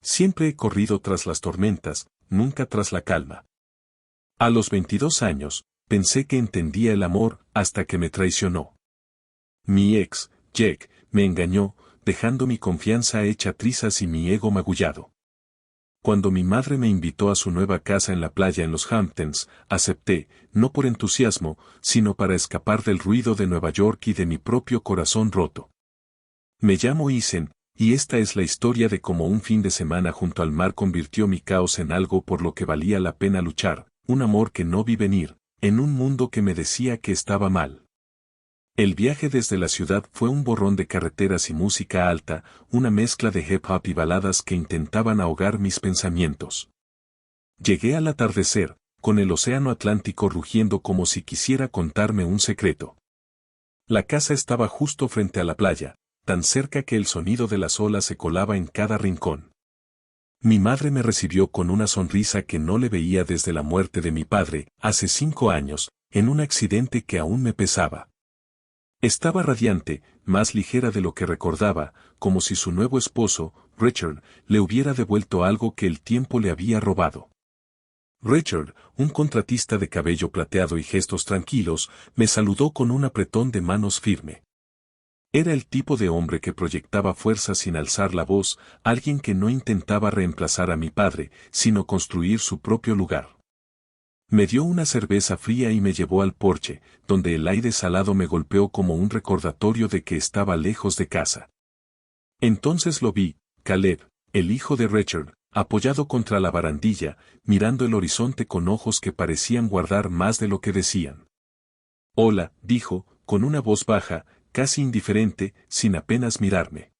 Siempre he corrido tras las tormentas, nunca tras la calma. A los 22 años, pensé que entendía el amor hasta que me traicionó. Mi ex, Jack, me engañó, dejando mi confianza hecha trizas y mi ego magullado. Cuando mi madre me invitó a su nueva casa en la playa en los Hamptons, acepté, no por entusiasmo, sino para escapar del ruido de Nueva York y de mi propio corazón roto. Me llamo Isen, y esta es la historia de cómo un fin de semana junto al mar convirtió mi caos en algo por lo que valía la pena luchar, un amor que no vi venir, en un mundo que me decía que estaba mal. El viaje desde la ciudad fue un borrón de carreteras y música alta, una mezcla de hip hop y baladas que intentaban ahogar mis pensamientos. Llegué al atardecer, con el océano Atlántico rugiendo como si quisiera contarme un secreto. La casa estaba justo frente a la playa, tan cerca que el sonido de las olas se colaba en cada rincón. Mi madre me recibió con una sonrisa que no le veía desde la muerte de mi padre, hace 5 años, en un accidente que aún me pesaba. Estaba radiante, más ligera de lo que recordaba, como si su nuevo esposo, Richard, le hubiera devuelto algo que el tiempo le había robado. Richard, un contratista de cabello plateado y gestos tranquilos, me saludó con un apretón de manos firme. Era el tipo de hombre que proyectaba fuerza sin alzar la voz, alguien que no intentaba reemplazar a mi padre, sino construir su propio lugar. Me dio una cerveza fría y me llevó al porche, donde el aire salado me golpeó como un recordatorio de que estaba lejos de casa. Entonces lo vi, Caleb, el hijo de Richard, apoyado contra la barandilla, mirando el horizonte con ojos que parecían guardar más de lo que decían. Hola, dijo, con una voz baja, casi indiferente, sin apenas mirarme.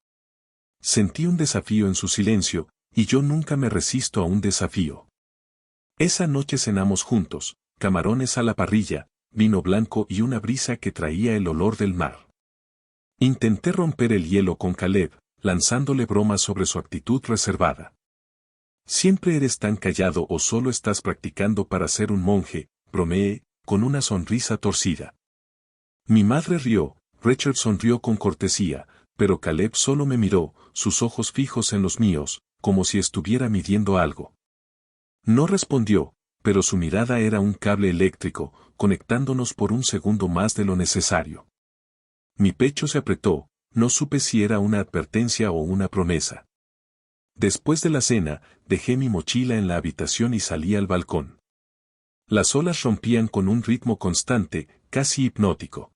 Sentí un desafío en su silencio, y yo nunca me resisto a un desafío. Esa noche cenamos juntos, camarones a la parrilla, vino blanco y una brisa que traía el olor del mar. Intenté romper el hielo con Caleb, lanzándole bromas sobre su actitud reservada. Siempre eres tan callado o solo estás practicando para ser un monje, bromeé, con una sonrisa torcida. Mi madre rió, Richard sonrió con cortesía, pero Caleb solo me miró, sus ojos fijos en los míos, como si estuviera midiendo algo. No respondió, pero su mirada era un cable eléctrico, conectándonos por un segundo más de lo necesario. Mi pecho se apretó, no supe si era una advertencia o una promesa. Después de la cena, dejé mi mochila en la habitación y salí al balcón. Las olas rompían con un ritmo constante, casi hipnótico.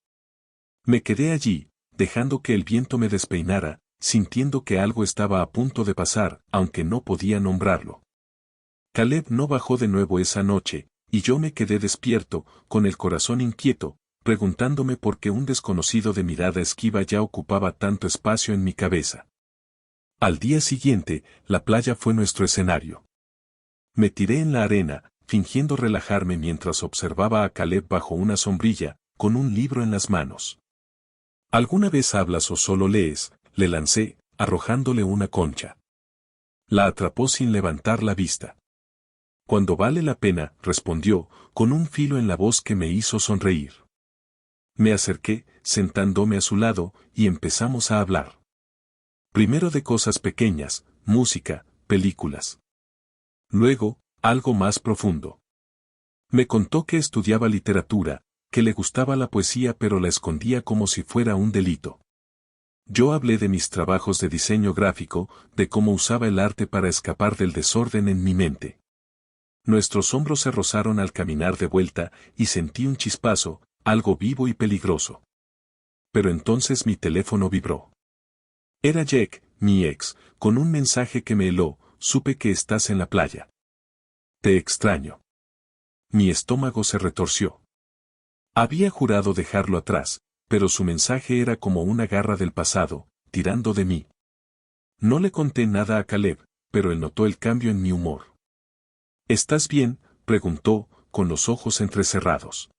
Me quedé allí, dejando que el viento me despeinara, sintiendo que algo estaba a punto de pasar, aunque no podía nombrarlo. Caleb no bajó de nuevo esa noche, y yo me quedé despierto, con el corazón inquieto, preguntándome por qué un desconocido de mirada esquiva ya ocupaba tanto espacio en mi cabeza. Al día siguiente, la playa fue nuestro escenario. Me tiré en la arena, fingiendo relajarme mientras observaba a Caleb bajo una sombrilla, con un libro en las manos. ¿Alguna vez hablas o solo lees?, le lancé, arrojándole una concha. La atrapó sin levantar la vista. Cuando vale la pena, respondió, con un filo en la voz que me hizo sonreír. Me acerqué, sentándome a su lado, y empezamos a hablar. Primero de cosas pequeñas, música, películas. Luego, algo más profundo. Me contó que estudiaba literatura, que le gustaba la poesía pero la escondía como si fuera un delito. Yo hablé de mis trabajos de diseño gráfico, de cómo usaba el arte para escapar del desorden en mi mente. Nuestros hombros se rozaron al caminar de vuelta, y sentí un chispazo, algo vivo y peligroso. Pero entonces mi teléfono vibró. Era Jack, mi ex, con un mensaje que me heló, supe que estás en la playa. Te extraño. Mi estómago se retorció. Había jurado dejarlo atrás, pero su mensaje era como una garra del pasado, tirando de mí. No le conté nada a Caleb, pero él notó el cambio en mi humor. ¿Estás bien?, preguntó, con los ojos entrecerrados.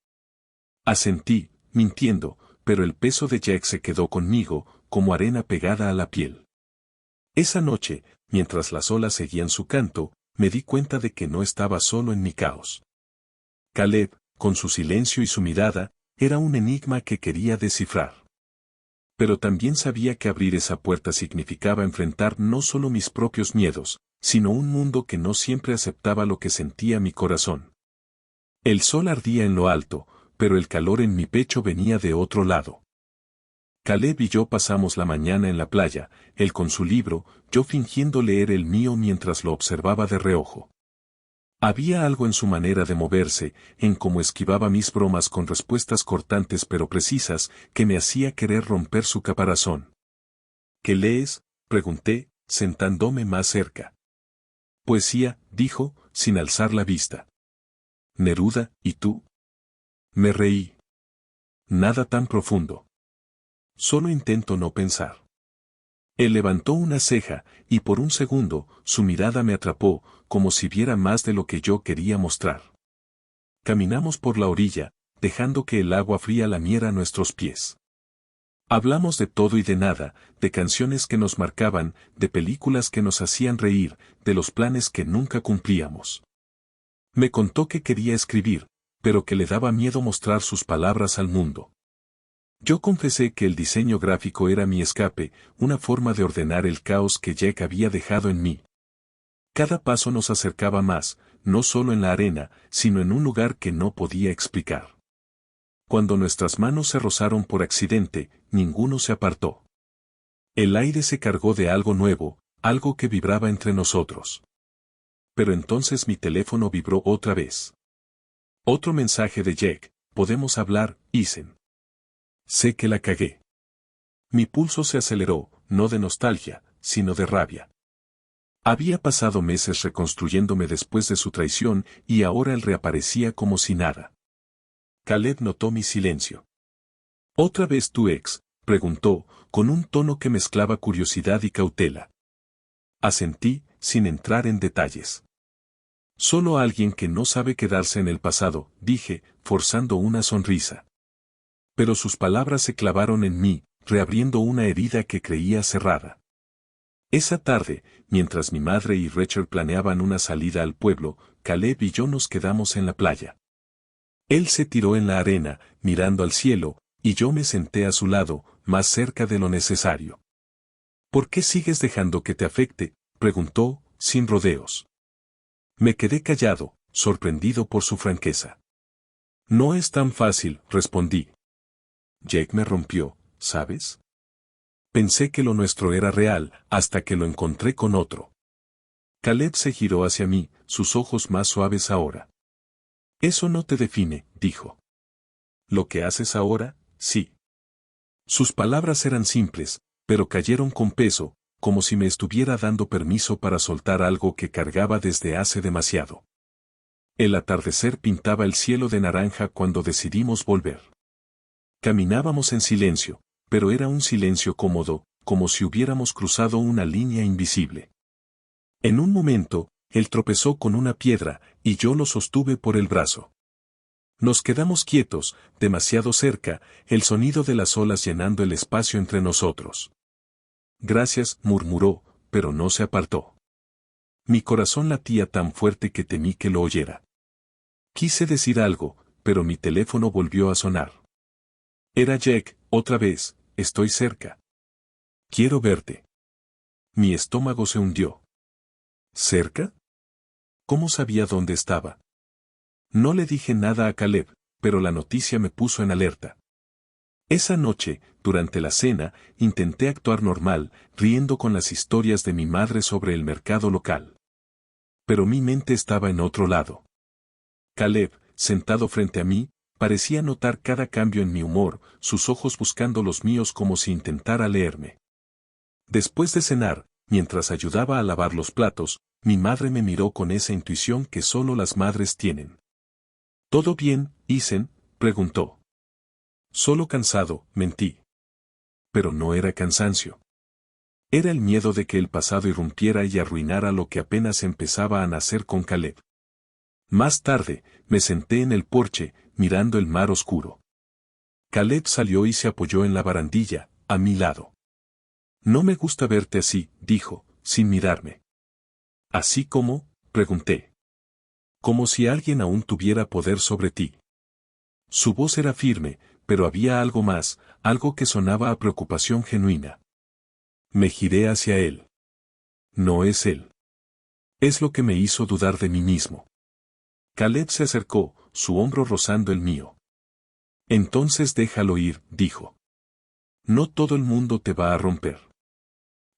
Asentí, mintiendo, pero el peso de Jack se quedó conmigo, como arena pegada a la piel. Esa noche, mientras las olas seguían su canto, me di cuenta de que no estaba solo en mi caos. Caleb, con su silencio y su mirada, era un enigma que quería descifrar. Pero también sabía que abrir esa puerta significaba enfrentar no solo mis propios miedos, sino un mundo que no siempre aceptaba lo que sentía mi corazón. El sol ardía en lo alto, pero el calor en mi pecho venía de otro lado. Caleb y yo pasamos la mañana en la playa, él con su libro, yo fingiendo leer el mío mientras lo observaba de reojo. Había algo en su manera de moverse, en cómo esquivaba mis bromas con respuestas cortantes pero precisas, que me hacía querer romper su caparazón. ¿Qué lees?, pregunté, sentándome más cerca. Poesía, dijo, sin alzar la vista. Neruda, ¿y tú? Me reí. Nada tan profundo. Solo intento no pensar. Él levantó una ceja, y por un segundo, su mirada me atrapó, como si viera más de lo que yo quería mostrar. Caminamos por la orilla, dejando que el agua fría lamiera nuestros pies. Hablamos de todo y de nada, de canciones que nos marcaban, de películas que nos hacían reír, de los planes que nunca cumplíamos. Me contó que quería escribir, pero que le daba miedo mostrar sus palabras al mundo. Yo confesé que el diseño gráfico era mi escape, una forma de ordenar el caos que Jack había dejado en mí. Cada paso nos acercaba más, no solo en la arena, sino en un lugar que no podía explicar. Cuando nuestras manos se rozaron por accidente, ninguno se apartó. El aire se cargó de algo nuevo, algo que vibraba entre nosotros. Pero entonces mi teléfono vibró otra vez. Otro mensaje de Jack: podemos hablar, Isen. Sé que la cagué. Mi pulso se aceleró, no de nostalgia, sino de rabia. Había pasado meses reconstruyéndome después de su traición y ahora él reaparecía como si nada. Caleb notó mi silencio. ¿Otra vez tu ex?, preguntó, con un tono que mezclaba curiosidad y cautela. Asentí, sin entrar en detalles. Solo alguien que no sabe quedarse en el pasado, dije, forzando una sonrisa. Pero sus palabras se clavaron en mí, reabriendo una herida que creía cerrada. Esa tarde, mientras mi madre y Rachel planeaban una salida al pueblo, Caleb y yo nos quedamos en la playa. Él se tiró en la arena, mirando al cielo, y yo me senté a su lado, más cerca de lo necesario. ¿Por qué sigues dejando que te afecte?, preguntó, sin rodeos. Me quedé callado, sorprendido por su franqueza. No es tan fácil, respondí. Jake me rompió, ¿sabes? Pensé que lo nuestro era real, hasta que lo encontré con otro. Caleb se giró hacia mí, sus ojos más suaves ahora. Eso no te define, dijo. Lo que haces ahora, sí. Sus palabras eran simples, pero cayeron con peso, como si me estuviera dando permiso para soltar algo que cargaba desde hace demasiado. El atardecer pintaba el cielo de naranja cuando decidimos volver. Caminábamos en silencio, pero era un silencio cómodo, como si hubiéramos cruzado una línea invisible. En un momento, él tropezó con una piedra, y yo lo sostuve por el brazo. Nos quedamos quietos, demasiado cerca, el sonido de las olas llenando el espacio entre nosotros. Gracias, murmuró, pero no se apartó. Mi corazón latía tan fuerte que temí que lo oyera. Quise decir algo, pero mi teléfono volvió a sonar. Era Jack, otra vez, estoy cerca. Quiero verte. Mi estómago se hundió. ¿Cerca? ¿Cómo sabía dónde estaba? No le dije nada a Caleb, pero la noticia me puso en alerta. Esa noche, durante la cena, intenté actuar normal, riendo con las historias de mi madre sobre el mercado local. Pero mi mente estaba en otro lado. Caleb, sentado frente a mí, parecía notar cada cambio en mi humor, sus ojos buscando los míos como si intentara leerme. Después de cenar, mientras ayudaba a lavar los platos, mi madre me miró con esa intuición que solo las madres tienen. ¿Todo bien, Isen?, preguntó. Solo cansado, mentí. Pero no era cansancio. Era el miedo de que el pasado irrumpiera y arruinara lo que apenas empezaba a nacer con Caleb. Más tarde, me senté en el porche, mirando el mar oscuro. Caleb salió y se apoyó en la barandilla, a mi lado. No me gusta verte así, dijo, sin mirarme. ¿Así como?, pregunté. Como si alguien aún tuviera poder sobre ti. Su voz era firme, pero había algo más, algo que sonaba a preocupación genuina. Me giré hacia él. No es él. Es lo que me hizo dudar de mí mismo. Caleb se acercó, su hombro rozando el mío. Entonces déjalo ir, dijo. No todo el mundo te va a romper.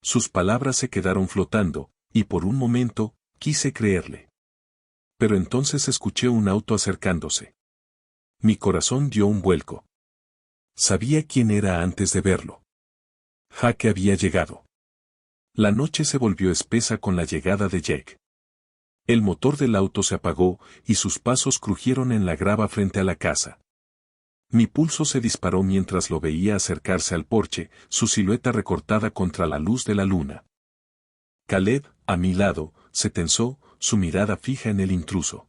Sus palabras se quedaron flotando, y por un momento, quise creerle. Pero entonces escuché un auto acercándose. Mi corazón dio un vuelco. Sabía quién era antes de verlo. Jake había llegado. La noche se volvió espesa con la llegada de Jake. El motor del auto se apagó, y sus pasos crujieron en la grava frente a la casa. Mi pulso se disparó mientras lo veía acercarse al porche, su silueta recortada contra la luz de la luna. Caleb, a mi lado, se tensó, su mirada fija en el intruso.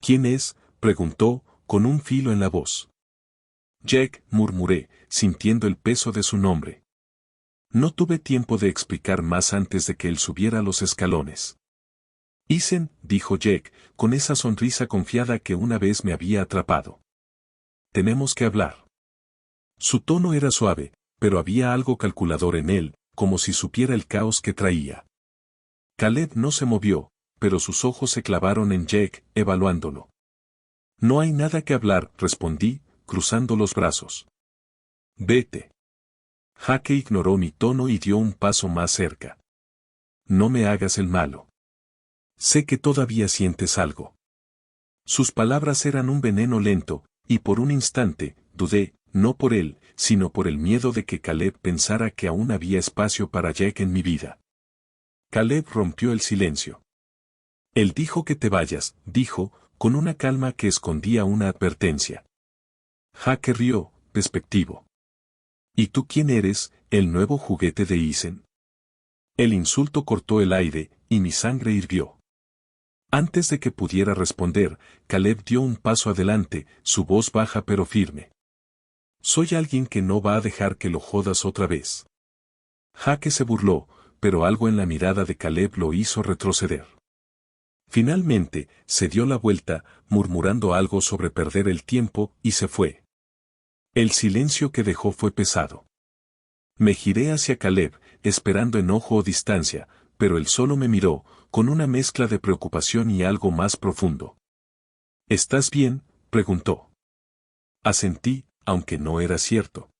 ¿Quién es?, preguntó, con un filo en la voz. Jake, murmuré, sintiendo el peso de su nombre. No tuve tiempo de explicar más antes de que él subiera los escalones. Ethan, dijo Jake, con esa sonrisa confiada que una vez me había atrapado. Tenemos que hablar. Su tono era suave, pero había algo calculador en él, como si supiera el caos que traía. Caleb no se movió, pero sus ojos se clavaron en Jake, evaluándolo. No hay nada que hablar, respondí, cruzando los brazos. Vete. Jake ignoró mi tono y dio un paso más cerca. No me hagas el malo. Sé que todavía sientes algo. Sus palabras eran un veneno lento, y por un instante, dudé, no por él, sino por el miedo de que Caleb pensara que aún había espacio para Jake en mi vida. Caleb rompió el silencio. Él dijo que te vayas, dijo, con una calma que escondía una advertencia. Jake rió, despectivo. ¿Y tú quién eres, el nuevo juguete de Ethan? El insulto cortó el aire, y mi sangre hirvió. Antes de que pudiera responder, Caleb dio un paso adelante, su voz baja pero firme. Soy alguien que no va a dejar que lo jodas otra vez. Jake se burló, pero algo en la mirada de Caleb lo hizo retroceder. Finalmente, se dio la vuelta, murmurando algo sobre perder el tiempo, y se fue. El silencio que dejó fue pesado. Me giré hacia Caleb, esperando enojo o distancia, pero él solo me miró, con una mezcla de preocupación y algo más profundo. ¿Estás bien?, preguntó. Asentí, aunque no era cierto.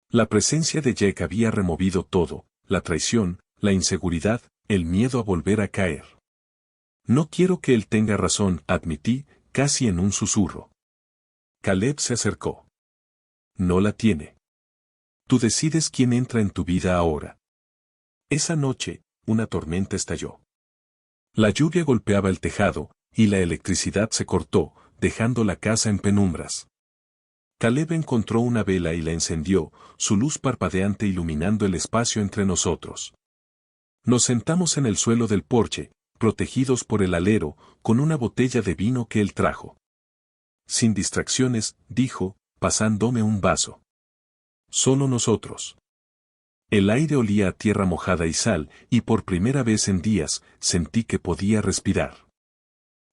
La presencia de Jake había removido todo, la traición, la inseguridad, el miedo a volver a caer. No quiero que él tenga razón, admití, casi en un susurro. Caleb se acercó. No la tiene. Tú decides quién entra en tu vida ahora. Esa noche, una tormenta estalló. La lluvia golpeaba el tejado, y la electricidad se cortó, dejando la casa en penumbras. Caleb encontró una vela y la encendió, su luz parpadeante iluminando el espacio entre nosotros. Nos sentamos en el suelo del porche, protegidos por el alero, con una botella de vino que él trajo. Sin distracciones, dijo, pasándome un vaso. Solo nosotros. El aire olía a tierra mojada y sal, y por primera vez en días, sentí que podía respirar.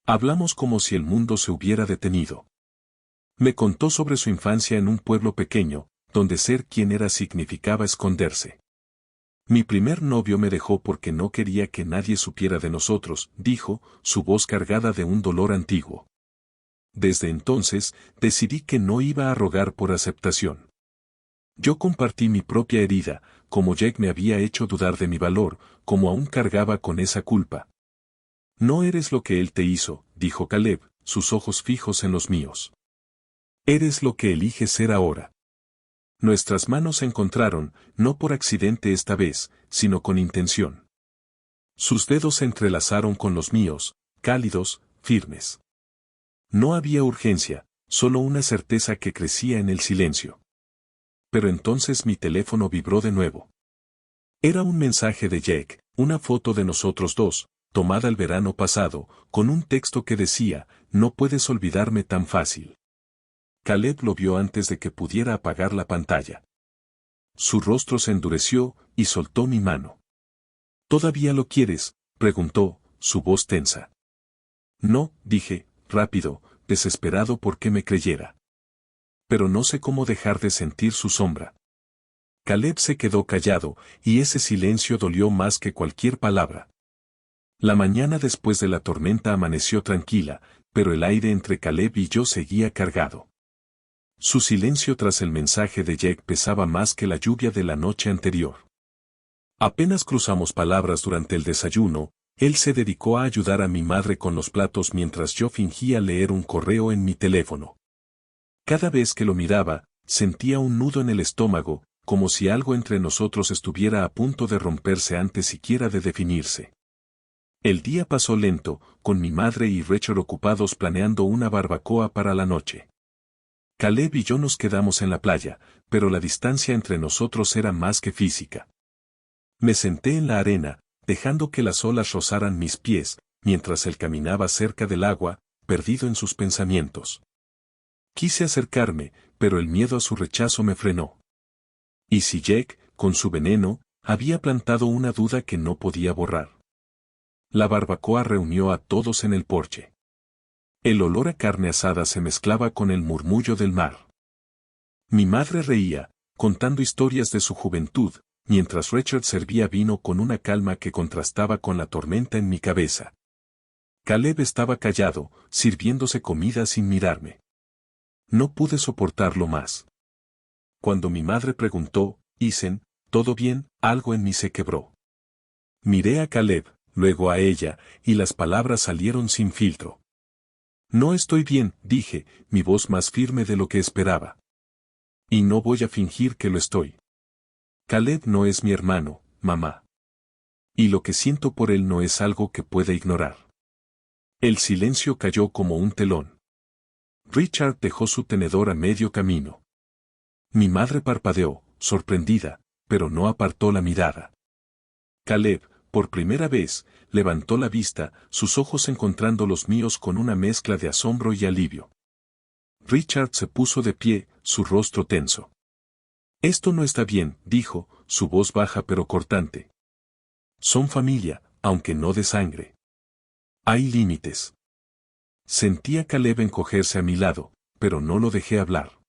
Hablamos como si el mundo se hubiera detenido. Me contó sobre su infancia en un pueblo pequeño, donde ser quien era significaba esconderse. Mi primer novio me dejó porque no quería que nadie supiera de nosotros, dijo, su voz cargada de un dolor antiguo. Desde entonces, decidí que no iba a rogar por aceptación. Yo compartí mi propia herida, como Jake me había hecho dudar de mi valor, como aún cargaba con esa culpa. No eres lo que él te hizo, dijo Caleb, sus ojos fijos en los míos. Eres lo que eliges ser ahora. Nuestras manos se encontraron, no por accidente esta vez, sino con intención. Sus dedos se entrelazaron con los míos, cálidos, firmes. No había urgencia, solo una certeza que crecía en el silencio. Pero entonces mi teléfono vibró de nuevo. Era un mensaje de Jake, una foto de nosotros dos, tomada el verano pasado, con un texto que decía, no puedes olvidarme tan fácil. Caleb lo vio antes de que pudiera apagar la pantalla. Su rostro se endureció, y soltó mi mano. ¿Todavía lo quieres?, preguntó, su voz tensa. No, dije, rápido, desesperado por que me creyera. Pero no sé cómo dejar de sentir su sombra. Caleb se quedó callado, y ese silencio dolió más que cualquier palabra. La mañana después de la tormenta amaneció tranquila, pero el aire entre Caleb y yo seguía cargado. Su silencio tras el mensaje de Jake pesaba más que la lluvia de la noche anterior. Apenas cruzamos palabras durante el desayuno, él se dedicó a ayudar a mi madre con los platos mientras yo fingía leer un correo en mi teléfono. Cada vez que lo miraba, sentía un nudo en el estómago, como si algo entre nosotros estuviera a punto de romperse antes siquiera de definirse. El día pasó lento, con mi madre y Richard ocupados planeando una barbacoa para la noche. Caleb y yo nos quedamos en la playa, pero la distancia entre nosotros era más que física. Me senté en la arena, dejando que las olas rozaran mis pies, mientras él caminaba cerca del agua, perdido en sus pensamientos. Quise acercarme, pero el miedo a su rechazo me frenó. ¿Y si Jake, con su veneno, había plantado una duda que no podía borrar? La barbacoa reunió a todos en el porche. El olor a carne asada se mezclaba con el murmullo del mar. Mi madre reía, contando historias de su juventud, mientras Richard servía vino con una calma que contrastaba con la tormenta en mi cabeza. Caleb estaba callado, sirviéndose comida sin mirarme. No pude soportarlo más. Cuando mi madre preguntó, Isen, ¿todo bien?, algo en mí se quebró. Miré a Caleb, luego a ella, y las palabras salieron sin filtro. No estoy bien, dije, mi voz más firme de lo que esperaba. Y no voy a fingir que lo estoy. Caleb no es mi hermano, mamá. Y lo que siento por él no es algo que pueda ignorar. El silencio cayó como un telón. Richard dejó su tenedor a medio camino. Mi madre parpadeó, sorprendida, pero no apartó la mirada. Caleb, por primera vez, levantó la vista, sus ojos encontrando los míos con una mezcla de asombro y alivio. Richard se puso de pie, su rostro tenso. Esto no está bien, dijo, su voz baja pero cortante. Son familia, aunque no de sangre. Hay límites. Sentí a Caleb encogerse a mi lado, pero no lo dejé hablar.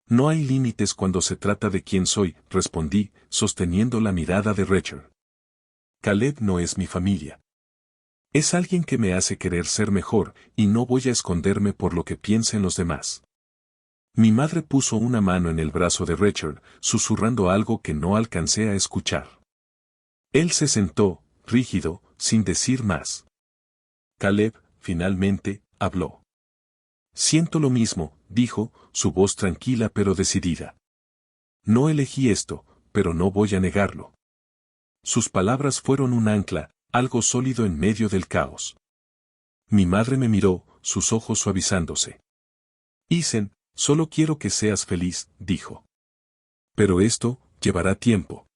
No hay límites cuando se trata de quién soy, respondí, sosteniendo la mirada de Richard. Caleb no es mi familia. Es alguien que me hace querer ser mejor, y no voy a esconderme por lo que piensen los demás. Mi madre puso una mano en el brazo de Richard, susurrando algo que no alcancé a escuchar. Él se sentó, rígido, sin decir más. Caleb, finalmente, habló. Siento lo mismo, dijo, su voz tranquila pero decidida. No elegí esto, pero no voy a negarlo. Sus palabras fueron un ancla, algo sólido en medio del caos. Mi madre me miró, sus ojos suavizándose. Isen, solo quiero que seas feliz, dijo. Pero esto, llevará tiempo.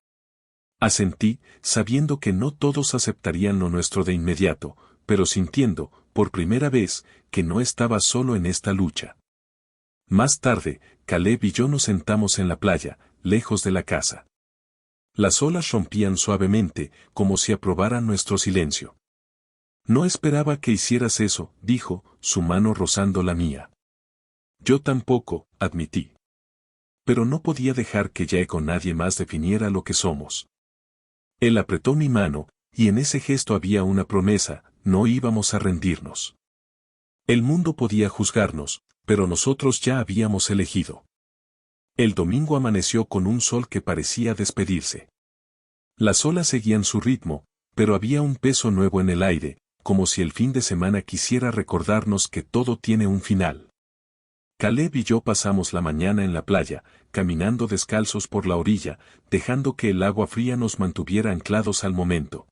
Asentí, sabiendo que no todos aceptarían lo nuestro de inmediato, pero sintiendo, por primera vez, que no estaba solo en esta lucha. Más tarde, Caleb y yo nos sentamos en la playa, lejos de la casa. Las olas rompían suavemente, como si aprobaran nuestro silencio. No esperaba que hicieras eso, dijo, su mano rozando la mía. Yo tampoco, admití. Pero no podía dejar que Jake o nadie más definiera lo que somos. Él apretó mi mano, y en ese gesto había una promesa, no íbamos a rendirnos. El mundo podía juzgarnos, pero nosotros ya habíamos elegido. El domingo amaneció con un sol que parecía despedirse. Las olas seguían su ritmo, pero había un peso nuevo en el aire, como si el fin de semana quisiera recordarnos que todo tiene un final. Caleb y yo pasamos la mañana en la playa, caminando descalzos por la orilla, dejando que el agua fría nos mantuviera anclados al momento.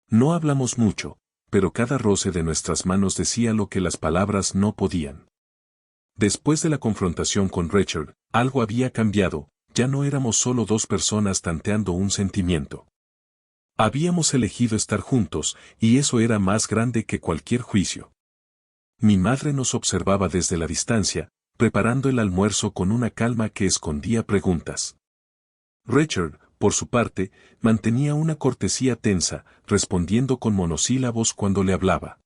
No hablamos mucho, pero cada roce de nuestras manos decía lo que las palabras no podían. Después de la confrontación con Richard, algo había cambiado, ya no éramos solo dos personas tanteando un sentimiento. Habíamos elegido estar juntos, y eso era más grande que cualquier juicio. Mi madre nos observaba desde la distancia, preparando el almuerzo con una calma que escondía preguntas. Richard, por su parte, mantenía una cortesía tensa, respondiendo con monosílabos cuando le hablaba.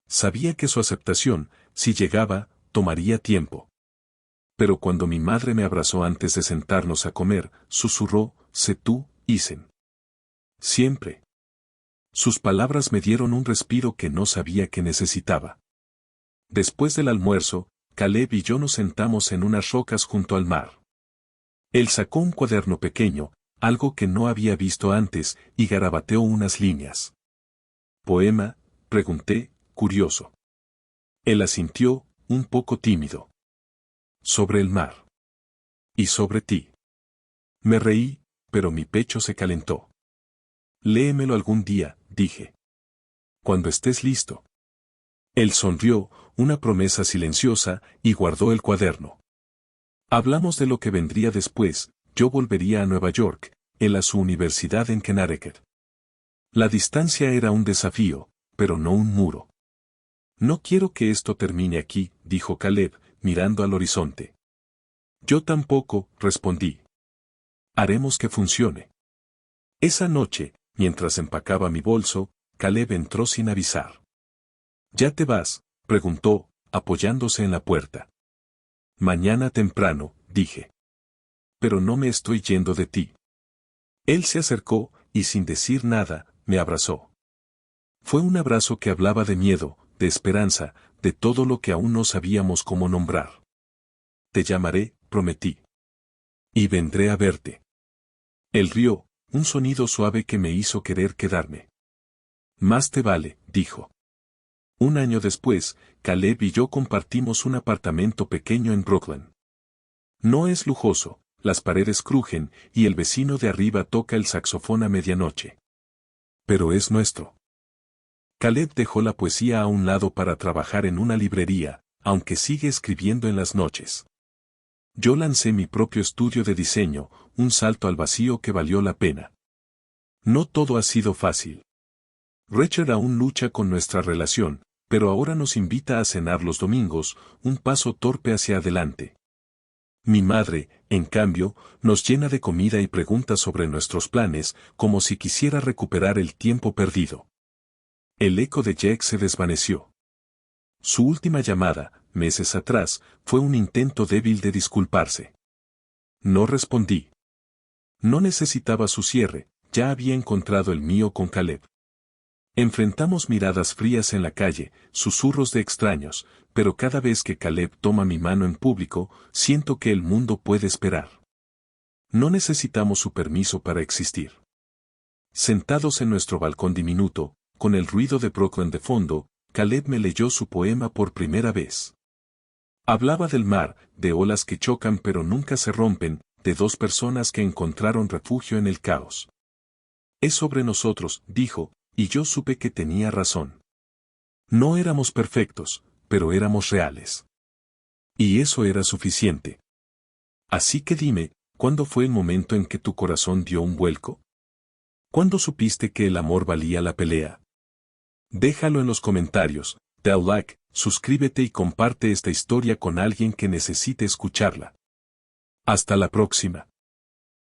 Sabía que su aceptación, si llegaba, tomaría tiempo. Pero cuando mi madre me abrazó antes de sentarnos a comer, susurró, sé tú, Isen. Siempre. Sus palabras me dieron un respiro que no sabía que necesitaba. Después del almuerzo, Caleb y yo nos sentamos en unas rocas junto al mar. Él sacó un cuaderno pequeño, algo que no había visto antes, y garabateó unas líneas. ¿Poema?, pregunté, curioso. Él asintió, un poco tímido. Sobre el mar. Y sobre ti. Me reí, pero mi pecho se calentó. Léemelo algún día, dije. Cuando estés listo. Él sonrió, una promesa silenciosa, y guardó el cuaderno. Hablamos de lo que vendría después. Yo volvería a Nueva York, él a su universidad en Connecticut. La distancia era un desafío, pero no un muro. No quiero que esto termine aquí, dijo Caleb, mirando al horizonte. Yo tampoco, respondí. Haremos que funcione. Esa noche, mientras empacaba mi bolso, Caleb entró sin avisar. ¿Ya te vas?, preguntó, apoyándose en la puerta. Mañana temprano, dije. Pero no me estoy yendo de ti. Él se acercó, y sin decir nada, me abrazó. Fue un abrazo que hablaba de miedo, de esperanza, de todo lo que aún no sabíamos cómo nombrar. Te llamaré, prometí. Y vendré a verte. Él rió, un sonido suave que me hizo querer quedarme. Más te vale, dijo. Un año después, Caleb y yo compartimos un apartamento pequeño en Brooklyn. No es lujoso, las paredes crujen, y el vecino de arriba toca el saxofón a medianoche. Pero es nuestro. Caleb dejó la poesía a un lado para trabajar en una librería, aunque sigue escribiendo en las noches. Yo lancé mi propio estudio de diseño, un salto al vacío que valió la pena. No todo ha sido fácil. Richard aún lucha con nuestra relación, pero ahora nos invita a cenar los domingos, un paso torpe hacia adelante. Mi madre, en cambio, nos llena de comida y pregunta sobre nuestros planes, como si quisiera recuperar el tiempo perdido. El eco de Jack se desvaneció. Su última llamada, meses atrás, fue un intento débil de disculparse. No respondí. No necesitaba su cierre, ya había encontrado el mío con Caleb. Enfrentamos miradas frías en la calle, susurros de extraños, pero cada vez que Caleb toma mi mano en público, siento que el mundo puede esperar. No necesitamos su permiso para existir. Sentados en nuestro balcón diminuto, con el ruido de Brooklyn de fondo, Caleb me leyó su poema por primera vez. Hablaba del mar, de olas que chocan pero nunca se rompen, de dos personas que encontraron refugio en el caos. Es sobre nosotros, dijo, y yo supe que tenía razón. No éramos perfectos, pero éramos reales. Y eso era suficiente. Así que dime, ¿cuándo fue el momento en que tu corazón dio un vuelco? ¿Cuándo supiste que el amor valía la pelea? Déjalo en los comentarios, da like, suscríbete y comparte esta historia con alguien que necesite escucharla. Hasta la próxima.